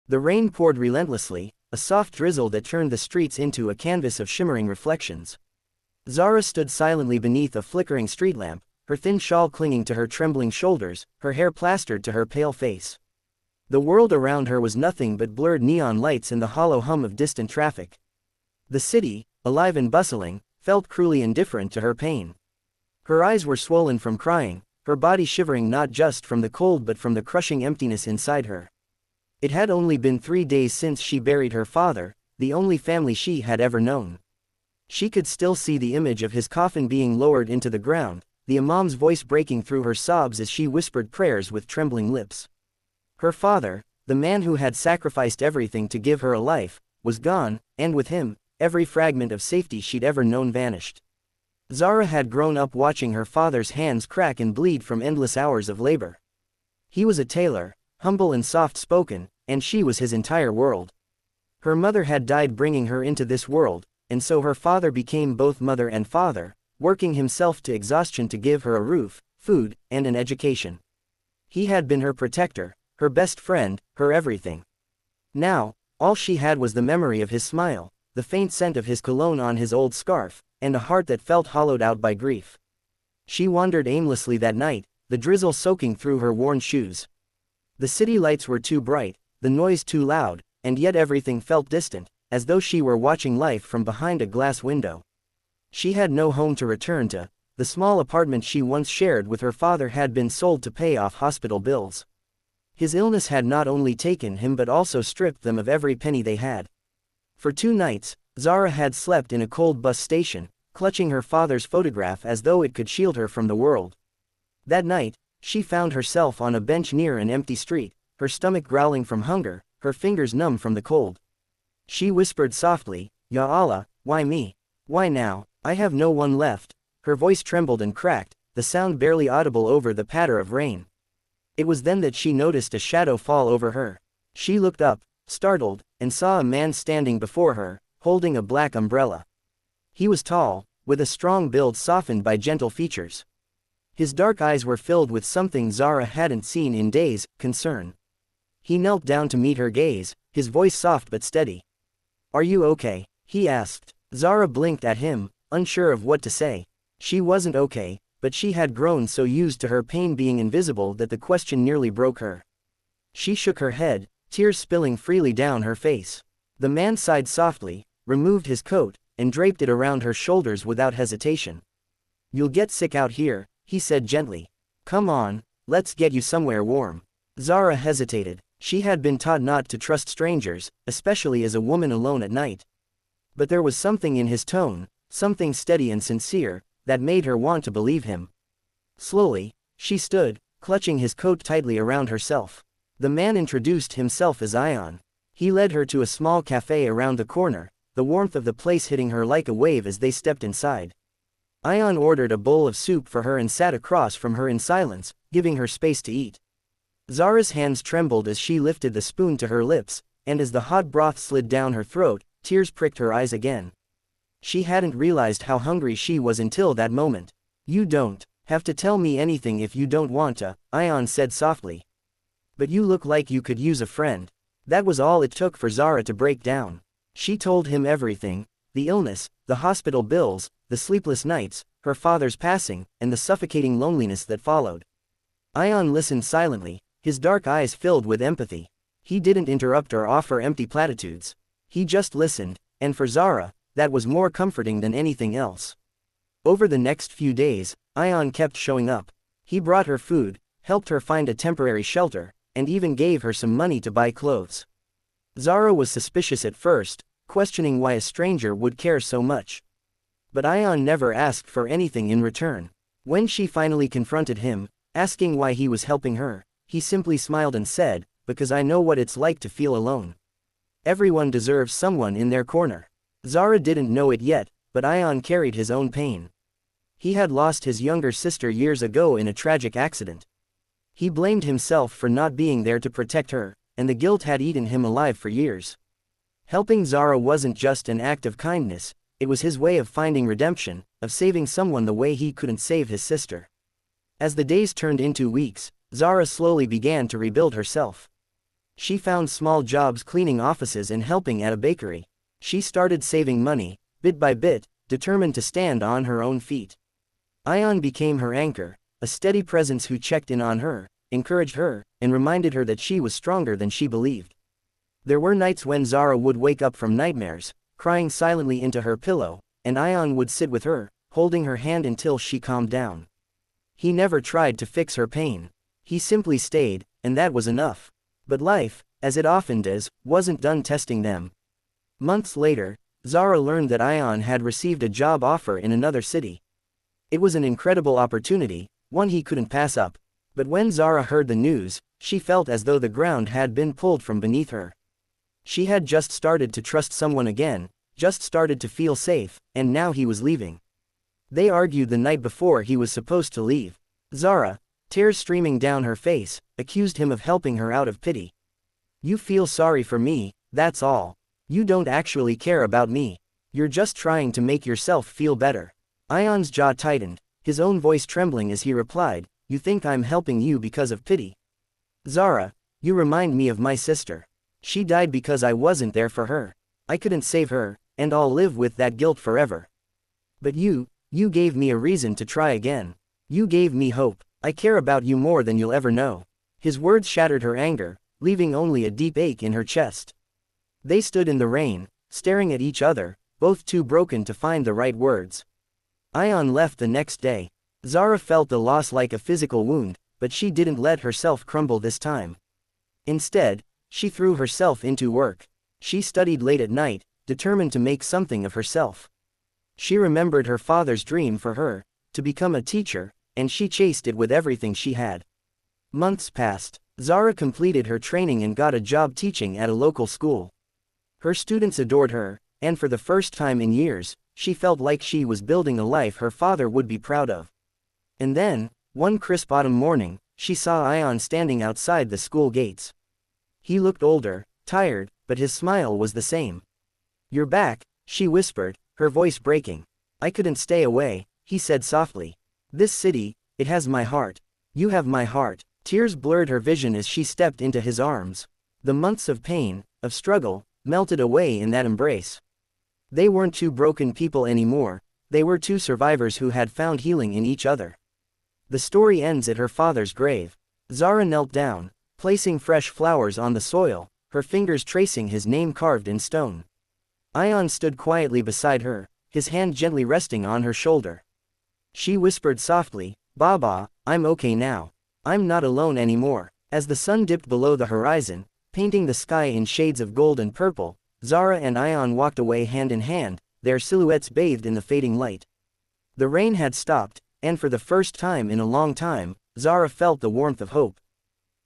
The rain poured relentlessly, a soft drizzle that turned the streets into a canvas of shimmering reflections. Zara stood silently beneath a flickering street lamp, her thin shawl clinging to her trembling shoulders, her hair plastered to her pale face. The world around her was nothing but blurred neon lights and the hollow hum of distant traffic. The city, alive and bustling, felt cruelly indifferent to her pain. Her eyes were swollen from crying, her body shivering not just from the cold but from the crushing emptiness inside her. It had only been 3 days since she buried her father, the only family she had ever known. She could still see the image of his coffin being lowered into the ground, the imam's voice breaking through her sobs as she whispered prayers with trembling lips. Her father, the man who had sacrificed everything to give her a life, was gone, and with him, every fragment of safety she'd ever known vanished. Zara had grown up watching her father's hands crack and bleed from endless hours of labor. He was a tailor, humble and soft-spoken, and she was his entire world. Her mother had died bringing her into this world, and so her father became both mother and father, working himself to exhaustion to give her a roof, food, and an education. He had been her protector, her best friend, her everything. Now, all she had was the memory of his smile, the faint scent of his cologne on his old scarf, and a heart that felt hollowed out by grief. She wandered aimlessly that night, the drizzle soaking through her worn shoes. The city lights were too bright, the noise too loud, and yet everything felt distant, as though she were watching life from behind a glass window. She had no home to return to. The small apartment she once shared with her father had been sold to pay off hospital bills. His illness had not only taken him but also stripped them of every penny they had. For 2 nights, Zara had slept in a cold bus station, clutching her father's photograph as though it could shield her from the world. That night, she found herself on a bench near an empty street, her stomach growling from hunger, her fingers numb from the cold. She whispered softly, "Ya Allah, why me? Why now? I have no one left." Her voice trembled and cracked, the sound barely audible over the patter of rain. It was then that she noticed a shadow fall over her. She looked up, startled, and saw a man standing before her, holding a black umbrella. He was tall, with a strong build softened by gentle features. His dark eyes were filled with something Zara hadn't seen in days, concern. He knelt down to meet her gaze, his voice soft but steady. "Are you okay?" he asked. Zara blinked at him, unsure of what to say. She wasn't okay, but she had grown so used to her pain being invisible that the question nearly broke her. She shook her head, tears spilling freely down her face. The man sighed softly, removed his coat, and draped it around her shoulders without hesitation. "You'll get sick out here," he said gently. "Come on, let's get you somewhere warm." Zara hesitated. She had been taught not to trust strangers, especially as a woman alone at night. But there was something in his tone, something steady and sincere, that made her want to believe him. Slowly, she stood, clutching his coat tightly around herself. The man introduced himself as Ion. He led her to a small cafe around the corner, the warmth of the place hitting her like a wave as they stepped inside. Ion ordered a bowl of soup for her and sat across from her in silence, giving her space to eat. Zara's hands trembled as she lifted the spoon to her lips, and as the hot broth slid down her throat, tears pricked her eyes again. She hadn't realized how hungry she was until that moment. "You don't have to tell me anything if you don't want to," Ion said softly. "But you look like you could use a friend." That was all it took for Zara to break down. She told him everything: the illness, the hospital bills, the sleepless nights, her father's passing, and the suffocating loneliness that followed. Ion listened silently, his dark eyes filled with empathy. He didn't interrupt or offer empty platitudes. He just listened, and for Zara, that was more comforting than anything else. Over the next few days, Ion kept showing up. He brought her food, helped her find a temporary shelter, and even gave her some money to buy clothes. Zara was suspicious at first, questioning why a stranger would care so much. But Ion never asked for anything in return. When she finally confronted him, asking why he was helping her, he simply smiled and said, "Because I know what it's like to feel alone. Everyone deserves someone in their corner." Zara didn't know it yet, but Ion carried his own pain. He had lost his younger sister years ago in a tragic accident. He blamed himself for not being there to protect her, and the guilt had eaten him alive for years. Helping Zara wasn't just an act of kindness, it was his way of finding redemption, of saving someone the way he couldn't save his sister. As the days turned into weeks, Zara slowly began to rebuild herself. She found small jobs cleaning offices and helping at a bakery. She started saving money, bit by bit, determined to stand on her own feet. Ion became her anchor, a steady presence who checked in on her, encouraged her, and reminded her that she was stronger than she believed. There were nights when Zara would wake up from nightmares, crying silently into her pillow, and Ion would sit with her, holding her hand until she calmed down. He never tried to fix her pain. He simply stayed, and that was enough. But life, as it often does, wasn't done testing them. Months later, Zara learned that Ion had received a job offer in another city. It was an incredible opportunity, one he couldn't pass up. But when Zara heard the news, she felt as though the ground had been pulled from beneath her. She had just started to trust someone again, just started to feel safe, and now he was leaving. They argued the night before he was supposed to leave. Zara, tears streaming down her face, accused him of helping her out of pity. "You feel sorry for me, that's all. You don't actually care about me. You're just trying to make yourself feel better." Ion's jaw tightened, his own voice trembling as he replied, "You think I'm helping you because of pity? Zara, you remind me of my sister. She died because I wasn't there for her. I couldn't save her, and I'll live with that guilt forever. But you gave me a reason to try again. You gave me hope. I care about you more than you'll ever know." His words shattered her anger, leaving only a deep ache in her chest. They stood in the rain, staring at each other, both too broken to find the right words. Ion left the next day. Zara felt the loss like a physical wound, but she didn't let herself crumble this time. Instead, she threw herself into work. She studied late at night, determined to make something of herself. She remembered her father's dream for her, to become a teacher, and she chased it with everything she had. Months passed. Zara completed her training and got a job teaching at a local school. Her students adored her, and for the first time in years, she felt like she was building a life her father would be proud of. And then, one crisp autumn morning, she saw Ion standing outside the school gates. He looked older, tired, but his smile was the same. "You're back," she whispered, her voice breaking. "I couldn't stay away," he said softly. "This city, it has my heart. You have my heart." Tears blurred her vision as she stepped into his arms. The months of pain, of struggle, melted away in that embrace. They weren't two broken people anymore, they were two survivors who had found healing in each other. The story ends at her father's grave. Zara knelt down, placing fresh flowers on the soil, her fingers tracing his name carved in stone. Ion stood quietly beside her, his hand gently resting on her shoulder. She whispered softly, "Baba, I'm okay now. I'm not alone anymore." As the sun dipped below the horizon, painting the sky in shades of gold and purple, Zara and Ion walked away hand in hand, their silhouettes bathed in the fading light. The rain had stopped, and for the first time in a long time, Zara felt the warmth of hope.